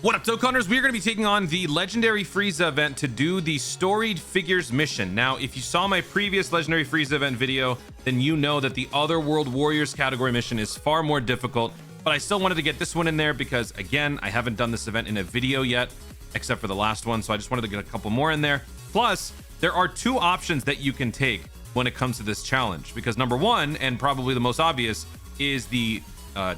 What up, Dokkaners? We are going to be taking on the Legendary Frieza event to do the Storied Figures mission. Now, if you saw my previous Legendary Frieza event video, then you know that the Other World Warriors category mission is far more difficult, but I still wanted to get this one in there because, again, I haven't done this event in a video yet, except for the last one, so I just wanted to get a couple more in there. Plus, there are two options that you can take when it comes to this challenge, because number one, and probably the most obvious, is the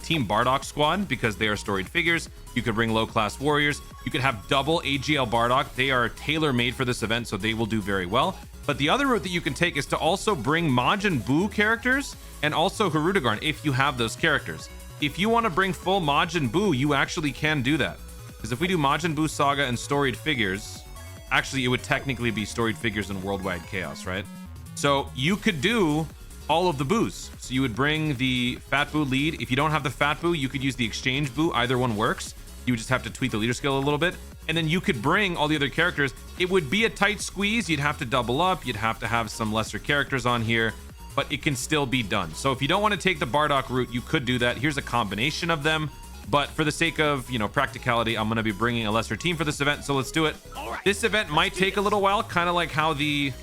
Team Bardock squad, because they are storied figures. You could bring low-class warriors. You could have double AGL Bardock. They are tailor-made for this event, so they will do very well. But the other route that you can take is to also bring Majin Buu characters and also Hirudegarn if you have those characters. If you want to bring full Majin Buu, you actually can do that. Because if we do Majin Buu Saga and storied figures, actually it would technically be storied figures in Worldwide Chaos, right? So you could do all of the Boos. So you would bring the Fat Buu lead. If you don't have the Fat Buu, you could use the Exchange Buu. Either one works. You would just have to tweak the leader skill a little bit. And then you could bring all the other characters. It would be a tight squeeze. You'd have to double up. You'd have to have some lesser characters on here, but it can still be done. So if you don't want to take the Bardock route, you could do that. Here's a combination of them. But for the sake of, you know, practicality, I'm going to be bringing a lesser team for this event. So let's do it. This event might take a little while, kind of like how the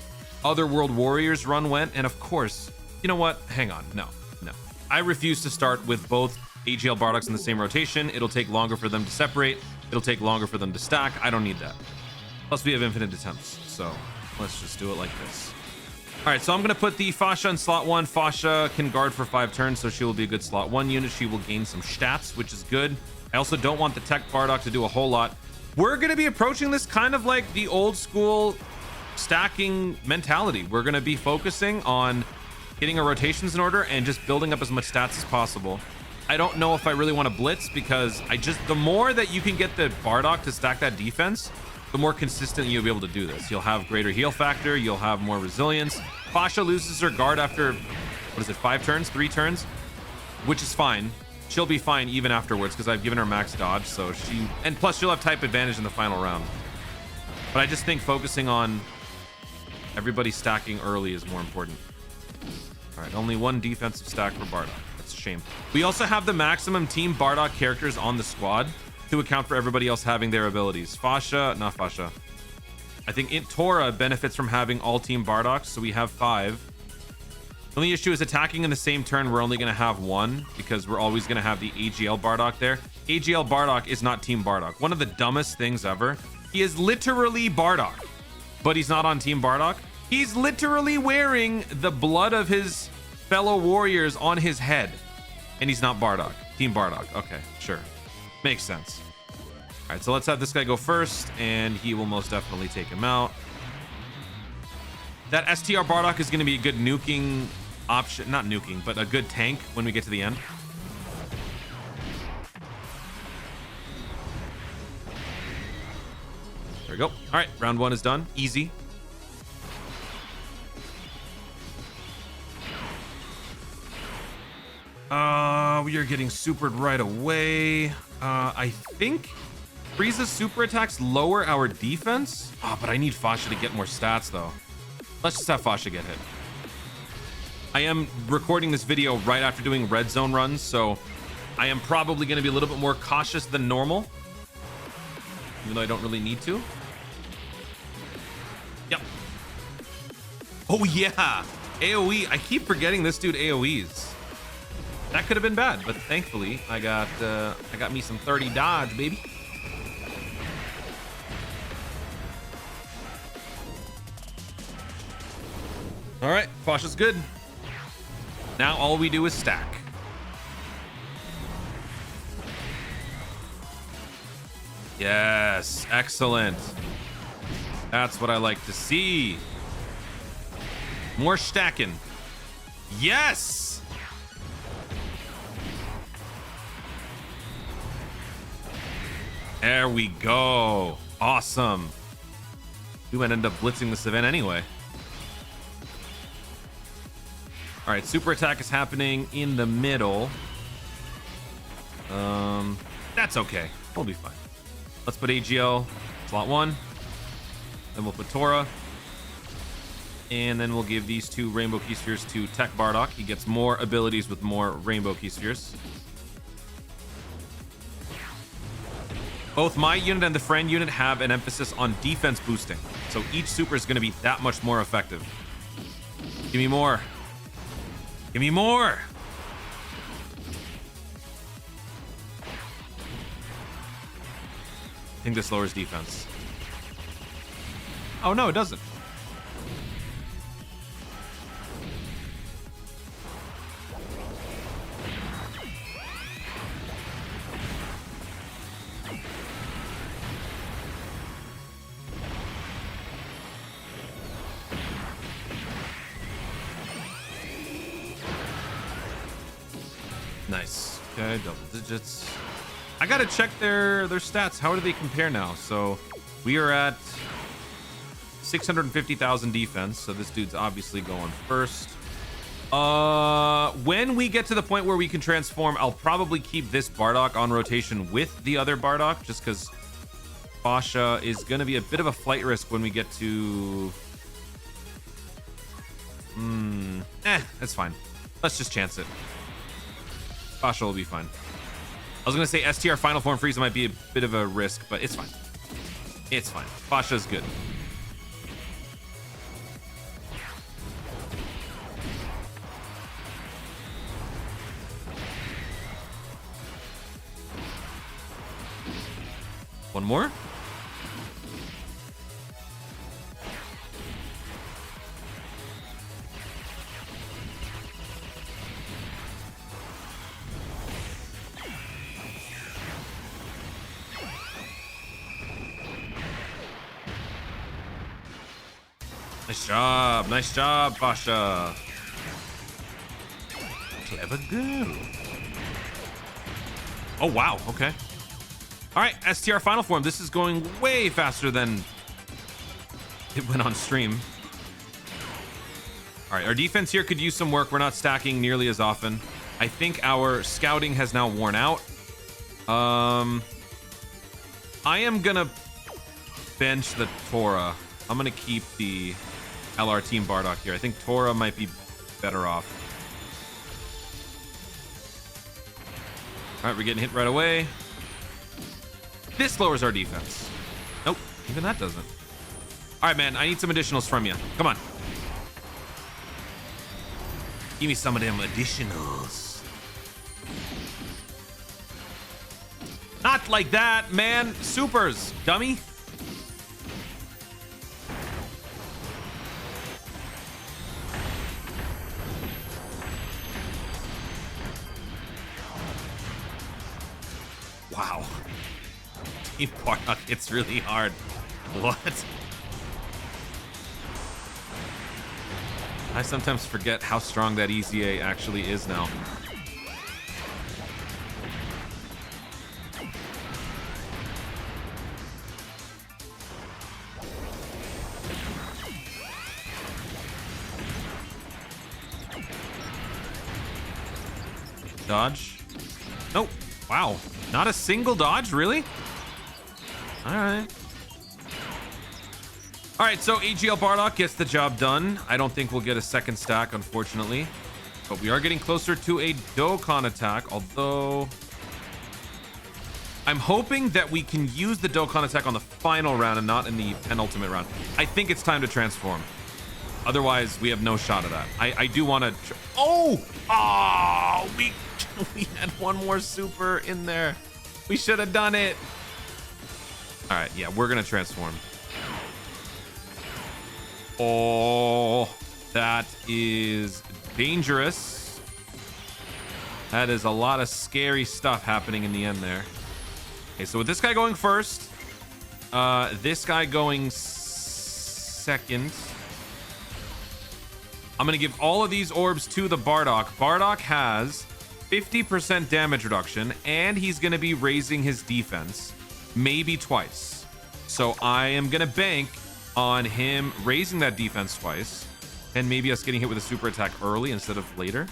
Other World Warriors run went. And of course, you know what? Hang on. No. I refuse to start with both AGL Bardocks in the same rotation. It'll take longer for them to separate. It'll take longer for them to stack. I don't need that. Plus, we have infinite attempts. So let's just do it like this. All right, so I'm going to put the Fasha in slot 1. Fasha can guard for 5 turns, so she will be a good slot 1 unit. She will gain some stats, which is good. I also don't want the Tech Bardock to do a whole lot. We're going to be approaching this kind of like the old school stacking mentality. We're going to be focusing on getting our rotations in order and just building up as much stats as possible. I don't know if I really want to blitz because the more that you can get the Bardock to stack that defense, the more consistent you'll be able to do this. You'll have greater heal factor. You'll have more resilience. Fasha loses her guard after, what is it, 5 turns, 3 turns, which is fine. She'll be fine even afterwards because I've given her max dodge. So and plus she'll have type advantage in the final round. But I just think focusing on everybody stacking early is more important. All right, only 1 defensive stack for Bardock. That's a shame. We also have the maximum Team Bardock characters on the squad to account for everybody else having their abilities. Not Fasha. I think Tora benefits from having all Team Bardocks, so we have 5. The only issue is attacking in the same turn. We're only going to have 1 because we're always going to have the AGL Bardock there. AGL Bardock is not Team Bardock. One of the dumbest things ever. He is literally Bardock, but he's not on Team Bardock. He's literally wearing the blood of his fellow warriors on his head, and he's not Bardock. Team Bardock. Okay, sure. Makes sense. All right, so let's have this guy go first, and he will most definitely take him out. That STR Bardock is going to be a good nuking option. Not nuking, but a good tank when we get to the end. There we go. All right, round 1 is done. Easy. We are getting supered right away. I think Frieza's super attacks lower our defense. Oh, but I need Fasha to get more stats though. Let's just have Fasha get hit. I am recording this video right after doing red zone runs, so I am probably going to be a little bit more cautious than normal, even though I don't really need to. Yep. Oh yeah, AoE. I keep forgetting this dude AoEs. That could have been bad, but thankfully I got me some 30 dodge, baby. All right, Fasha's good. Now all we do is stack. Yes, excellent. That's what I like to see. More stacking. Yes. There we go. Awesome. We might end up blitzing this event anyway. All right, super attack is happening in the middle. That's okay. We'll be fine. Let's put AGL slot 1. Then we'll put Tora. And then we'll give these 2 Rainbow Key Spheres to Tech Bardock. He gets more abilities with more Rainbow Key Spheres. Both my unit and the friend unit have an emphasis on defense boosting. So each super is going to be that much more effective. Give me more. Give me more. I think this lowers defense. Oh, no, it doesn't. Nice. Okay, double digits. I gotta check their stats. How do they compare now? So we are at 650,000 defense. So this dude's obviously going first. When we get to the point where we can transform, I'll probably keep this Bardock on rotation with the other Bardock, just because Basha is gonna be a bit of a flight risk when we get to. That's fine. Let's just chance it. Basha will be fine. I was gonna say STR final form Frieza might be a bit of a risk, but it's fine. It's fine. Basha's good. One more. Nice job, Basha. Clever girl. Oh, wow, okay. All right, STR final form. This is going way faster than it went on stream. All right, our defense here could use some work. We're not stacking nearly as often. I think our scouting has now worn out. I am gonna bench the Tora. I'm gonna keep the LR Team Bardock here. I think Tora might be better off. All right, we're getting hit right away. This lowers our defense. Nope, even that doesn't. All right, man, I need some additionals from you. Come on. Give me some of them additionals. Not like that, man. Supers, dummy. Wow. Team Bardock, it's really hard. What? I sometimes forget how strong that EZA actually is now. Dodge. Nope. Wow. Not a single dodge, really? All right. All right, so AGL Bardock gets the job done. I don't think we'll get a second stack, unfortunately. But we are getting closer to a Dokkan attack, although I'm hoping that we can use the Dokkan attack on the final round and not in the penultimate round. I think it's time to transform. Otherwise, we have no shot at that. I do want to... we had one more super in there. We should have done it. All right, yeah, we're going to transform. Oh, that is dangerous. That is a lot of scary stuff happening in the end there. Okay, so with this guy going first, this guy going second, I'm going to give all of these orbs to the Bardock. Bardock has 50% damage reduction, and he's going to be raising his defense maybe twice. So I am going to bank on him raising that defense twice, and maybe us getting hit with a super attack early instead of later.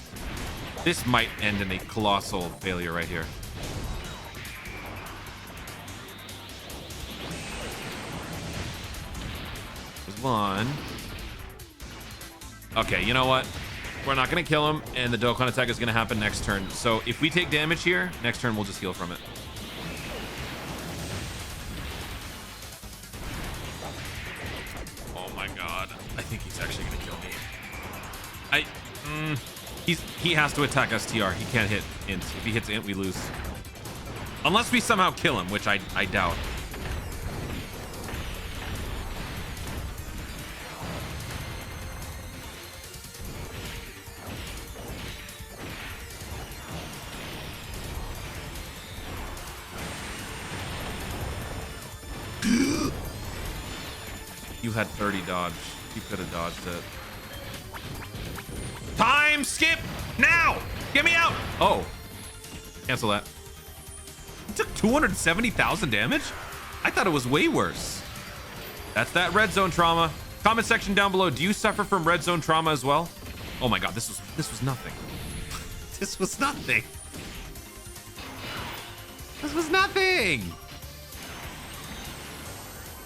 This might end in a colossal failure right here. There's one. Okay, you know what? We're not going to kill him, and the Dokkan attack is going to happen next turn. So if we take damage here, next turn we'll just heal from it. He has to attack STR. He can't hit int. If he hits int, we lose. Unless we somehow kill him, which I doubt. You had 30 dodge. You could have dodged it. Time skip now. Get me out. Oh, cancel that. It took 270,000 damage. I thought it was way worse. That's that red zone trauma. Comment section down below. Do you suffer from red zone trauma as well? Oh my God, this was nothing. This was nothing. This was nothing.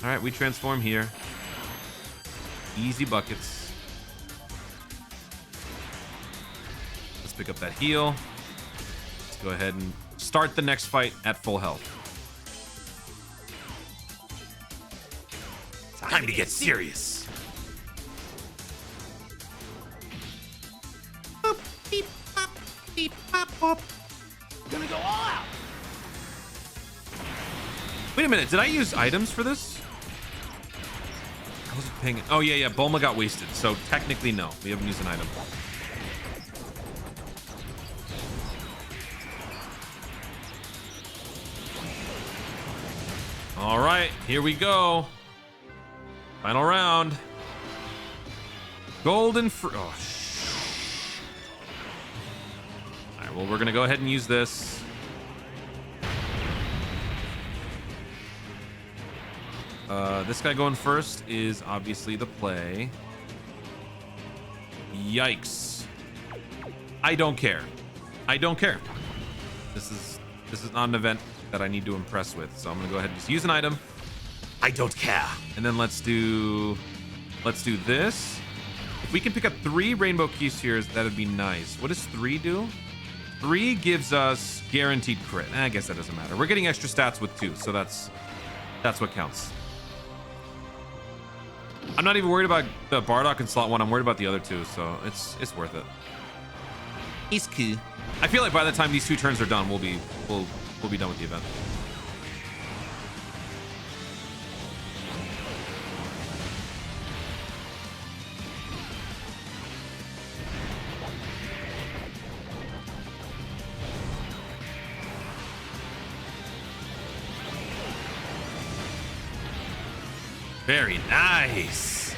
All right, we transform here. Easy buckets. Let's pick up that heal. Let's go ahead and start the next fight at full health. Time to get serious. Boop, beep, pop, beep, pop, pop. Gonna go all out. Wait a minute, did I use items for this? I wasn't paying it. Oh yeah, Bulma got wasted, so technically no, we haven't used an item. All right, here we go. Final round. Golden oh, all right, well, we're gonna go ahead and use this. This guy going first is obviously the play. Yikes. I don't care. I don't care. This is not an event that I need to impress with, so I'm gonna go ahead and just use an item. I don't care. And then let's do this. If we can pick up 3 rainbow key spheres, that'd be nice. What does 3 do? 3 gives us guaranteed crit. I guess that doesn't matter. We're getting extra stats with 2, so that's what counts. I'm not even worried about the Bardock in slot 1. I'm worried about the other 2, so it's worth it. It's cool. I feel like by the time these 2 turns are done, we'll be done with the event. Very nice.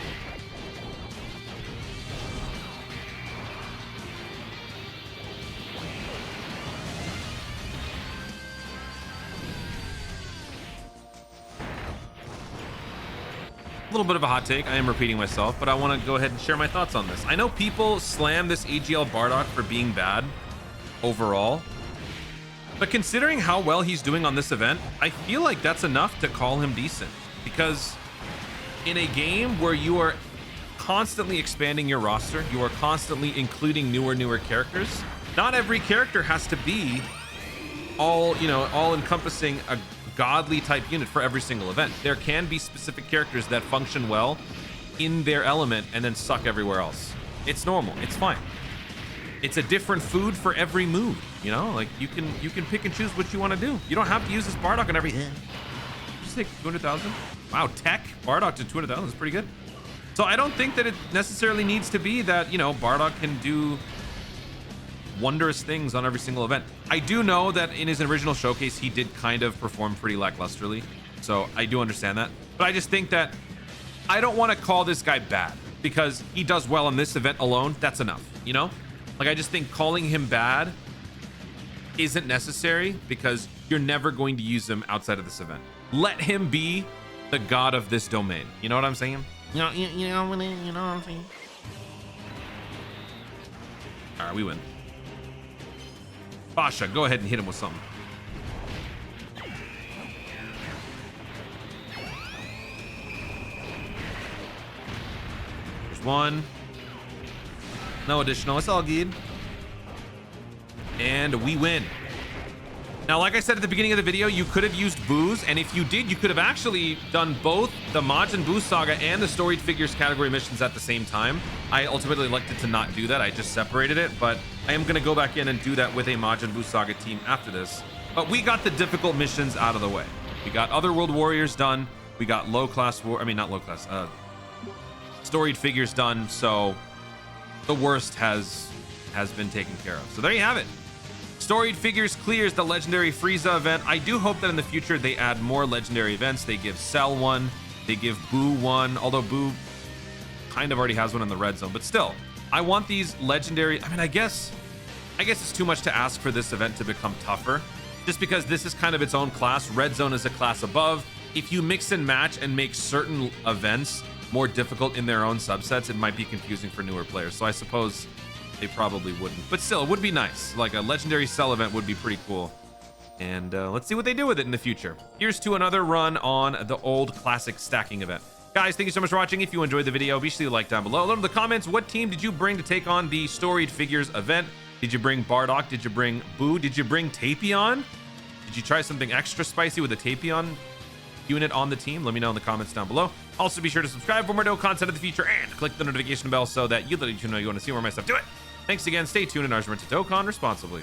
A little bit of a hot take. I am repeating myself, but I want to go ahead and share my thoughts on this. I know people slam this AGL Bardock for being bad overall, but considering how well he's doing on this event, I feel like that's enough to call him decent. Because in a game where you are constantly expanding your roster, you are constantly including newer characters, not every character has to be all encompassing a godly type unit for every single event. There can be specific characters that function well in their element and then suck everywhere else. It's normal. It's fine. It's a different food for every mood, you know? Like you can pick and choose what you want to do. You don't have to use this Bardock on everything. Just take 200,000. Wow, tech Bardock to 200,000 is pretty good. So I don't think that it necessarily needs to be that, you know, Bardock can do wondrous things on every single event. I do know that in his original showcase, he did kind of perform pretty lacklusterly. So I do understand that. But I just think that I don't want to call this guy bad because he does well on this event alone. That's enough, you know? Like, I just think calling him bad isn't necessary because you're never going to use him outside of this event. Let him be the god of this domain. You know what I'm saying? You know what I'm saying? All right, we win. Basha, go ahead and hit him with something. There's one. No additional. It's all good. And we win. Now, like I said at the beginning of the video, you could have used Boos, and if you did, you could have actually done both the Majin Buu Saga and the Storied Figures category missions at the same time. I ultimately elected to not do that. I just separated it, but I am going to go back in and do that with a Majin Buu Saga team after this. But we got the difficult missions out of the way. We got Otherworld Warriors done. We got Storied Figures done, so the worst has been taken care of. So there you have it. Storied Figures clears the legendary Frieza event. I do hope that in the future they add more legendary events. They give Cell one, they give Buu one, although Buu kind of already has one in the red zone, but still, I want these legendary. I mean, I guess it's too much to ask for this event to become tougher, just because this is kind of its own class. Red zone is a class above. If you mix and match and make certain events more difficult in their own subsets, it might be confusing for newer players. So I suppose they probably wouldn't, but still, it would be nice. Like a legendary Cell event would be pretty cool. And let's see what they do with it in the future. Here's to another run on the old classic stacking event. Guys, thank you so much for watching. If you enjoyed the video, be sure to like down below. Let me know in the comments, what team did you bring to take on the Storied Figures event? Did you bring Bardock? Did you bring Buu? Did you bring Tapion? Did you try something extra spicy with a Tapion unit on the team? Let me know in the comments down below. Also, be sure to subscribe for more Dokkan content in the future and click the notification bell so that you literally know you want to see more of my stuff. Do it. Thanks again. Stay tuned and remember to Dokkan responsibly.